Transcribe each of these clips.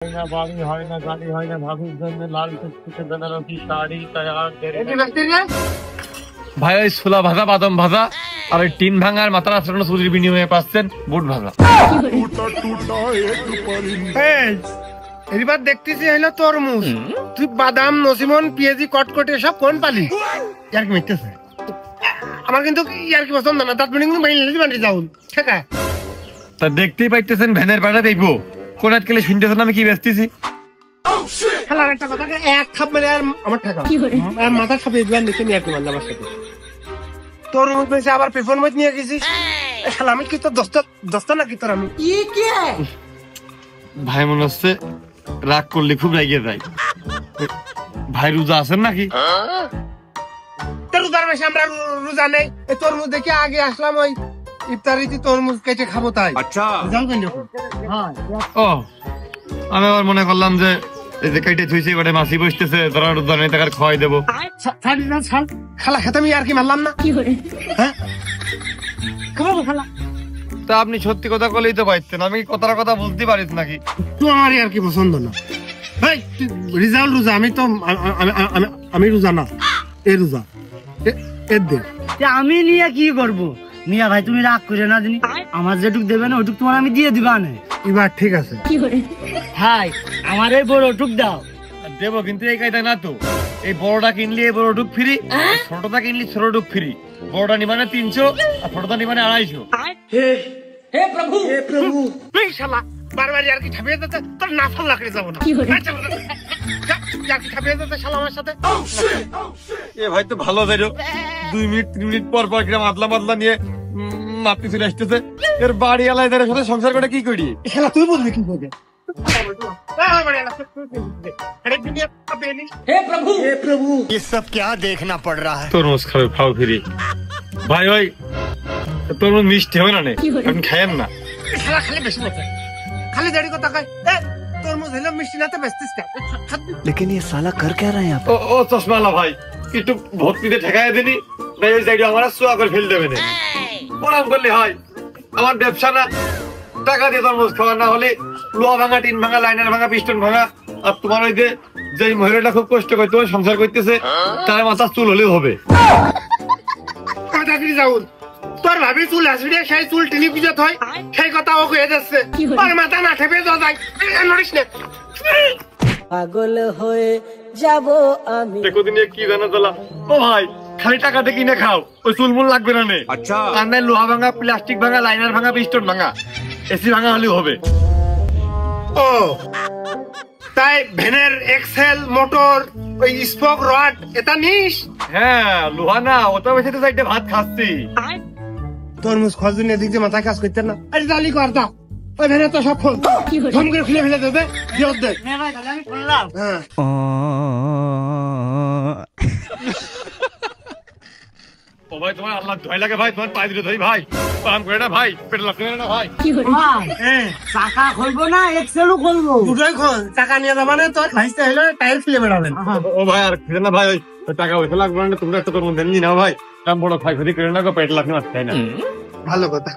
না বাড়ি হয় না, গাড়ি হয় না, ভাবির জন্য লাল টুকটুকে বেনারসি শাড়ি তৈয়ার ভাই ওই ছোলা ভাজা, বাদাম ভাজা আর ওই টিন ভাঙার মাথার আচরণ সুজির বিনিময়ে পাচ্ছেন বুট ভাজা। এবার দেখতেছি হইলো তরমুজ, তুই বাদাম, নসিমন, পেঁয়াজি, কটকটে সব কোন পালি? ইয়ার কি মিটতেছে? আমার কিন্তু ইয়ার কি পছন্দ না, তার কিন্তু বাইরে যাউন ঠিক আছে। তা দেখতেই পাইতেছেন ভ্যানের পাড়া দেখবো কোন আজকালে শুনতেছেন আমি কি ব্যস্তেছি। খেলার একটা কথা, এক খাপ মানে আর আমার টাকা আর মাথা খাপে এবার নিচে নিয়ে কি মারলাম আমার সাথে তরমুজ পেয়েছে, আবার পেপার মত নিয়ে গেছিস। খেলা আমি কি তোর দশটা নাকি তোর? আমি ভাই মনে হচ্ছে রাগ করলে খুব রেগে যায়। ভাই রোজা আছেন নাকি? রোজার মাসে আমরা রোজা নেই, এই তরমুজ দেখে আগে আসলাম, ওই ইফতারিতে তরমুজ কেটে খাবো তাই। আচ্ছা ও আমি আবার মনে করলাম যে এই যে কেটে থুইছে ওটা মাছি বসতেছে, তারা রোজা নেই তাকে খাওয়াই দেবো। খালা খেতে আমি আর কি মারলাম না? হ্যাঁ খালা তা আপনি সত্যি কথা বলেই তো পাইতেন, আমি কথার কথা বুঝতে পারিস নাকি? তুই আমার আর কি পছন্দ না ভাই, রিজাল্ট রোজা, আমি তো আমি রোজা না, এই রোজা এর দে। আমি নিয়ে কি করবো মিয়া ভাই, তুমি রাগ করে না জানি, আমার যেটুক দেবে না ওটুক তোমার আমি দিয়ে দিবা না। এবার ঠিক আছে ভাই আমার এই বড় টুক দাও। দেবো কিন্তু এই কায়দা না তো, এই বড়টা কিনলে এই বড় টুক ফ্রি, ছোটটা কিনলে ছোট টুক ফ্রি। বড়টা নিবানে 300 আর ছোটটা নিবানে 250। হে প্রভু এই শালা বারবার আর কি ঠাপিয়ে দিতে, তোর না ভাল লাগলে যাবো না। আর কি ঠাপিয়ে দিতে শালা আমার সাথে। এ ভাই তো ভালো যাইলো, 2 মিনিট 3 মিনিট পর পর কিরম আদলা নিয়ে মাপতে চলে আসতেছে। এর বাড়ি আলাদার সাথে সংসার করে কি করি? শালা তুই বুঝবি কি করে? हे प्रभु ये सब क्या देखना पड़ रहा है। তরমুজ খাবে খাও ফ্রি। ভাই ওই তরমুজ মিষ্টি হবে না, আপনি খায়েন না। শালা খালি বেশি মজা, খালি দাড়ি কথা কয়। তরমুজ হইলো মিষ্টি না তো বেচতিস না। लेकिन ये साला कर क्या रहा है यहाँ पे? ও চশমালা ভাই একটু ভক্তিতে ঠেকায় দিনি, ভাই ওই সাইডে আমার সোয়া করে ফেল দেবে না। প্রণাম করলে হয়, আমার ব্যবসা না, টাকা দিয়ে তরমুজ খাওয়া, না হলে লোহা ভাঙা, টিন ভাঙা, লাইনার ভাঙা, পিস্টন ভাঙা। আর তোমার ওই যে মহিলাটা খুব কষ্ট করে তোমার সংসার করতেছে, তার মাথা চুল হলেও হবে। তোর ভাবি চুল আসবি, সেই চুল টিনি পুজো হয়, সেই কথা ও কয়ে যাচ্ছে। ওর মাথা না ঠেপে যায়, নড়িস না। পাগল হয়ে যাব আমি। দেখো দিনে কি জানা তোলা। ও ভাই খালি টাকাতে কিনে খাও, ওই চুলমুল লাগবে না। আচ্ছা আর নাই লোহা ভাঙা, প্লাস্টিক ভাঙা, লাইনার ভাঙা, পিস্টন ভাঙা, এসি ভাঙা হলেও হবে। ও তাই ভ্যানের এক্সেল, মোটর, ওই স্পোক, রড এটা নিস? হ্যাঁ লোহা না, ওটা বেশি তো সাইডে ভাত খাচ্ছি। তরমুজ খোঁজ দিন, এদিক দিয়ে মাথায় কাজ করতে না। আরে জালি কর দাও, ওই ভ্যানে তো সব খোল ধম করে খুলে ফেলে দেবে। আমি করলাম। হ্যাঁ ও ভাই তোমার আল্লাহ ধয় লাগে ভাই, তোমার পায়ে দিলে ধরি ভাই, পাম করে না ভাই, পেটে লাগবে না ভাই। চাকা খুলবো না এক্সেলও খুলবো, দুটোই খোল। টাকা নিয়ে যাবা না, তোর ভাইসতে হলো টায়ার খুলে বেড়াবেন। ও ভাই আর খেলে না ভাই, ওই টাকা পয়সা লাগবে না, তোমরা একটা তোর মধ্যে নিয়ে নাও ভাই। কাম বড় খাই খুদি করে না, পেট লাগবে না, তাই না? ভালো কথা।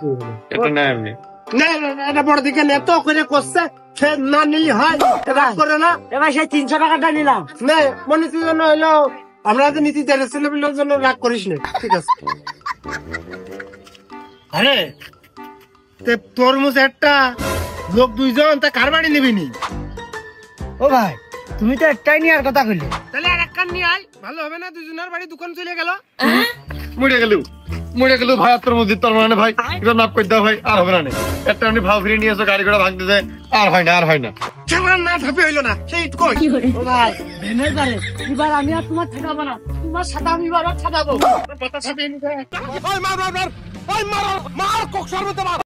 এটা না এমনি না এটা বড় দিকে এত করে করছে, সে না নিলে হয়, রাগ করে না। এবার সেই 300 টাকাটা নিলাম। না মনে জন্য হইলো আমরা তো নীতি ছেলেপিলের জন্য রাগ করিস না, ঠিক আছে? আরে তরমুজ একটা লোক 2জন, তা কার বাড়ি নিবি নি? ও ভাই তুমি তো একটাই নেওয়ার কথা কইলে, তাহলে আর এক কান নিয়ে আয়, ভালো হবে না? 2জনের বাড়ি দোকান চলে গেল। মরে গেল ভাই, তোর মধ্যে তোর মানে ভাই এটা মাফ করে দাও ভাই, আর হবে না। একটা আপনি ভাও ফিরে নিয়ে এসো, গাড়ি ঘোড়া ভাঙতে যায়, আর হয় না। খেলার না ধাপে হইলো না, সেই কই ও ভাই ভেনের বারে এবার আমি আর তোমার ঠেকাবো না, তোমার সাথে আমি এবার ঠেকাবো। কথা ছাপিয়ে নিতে।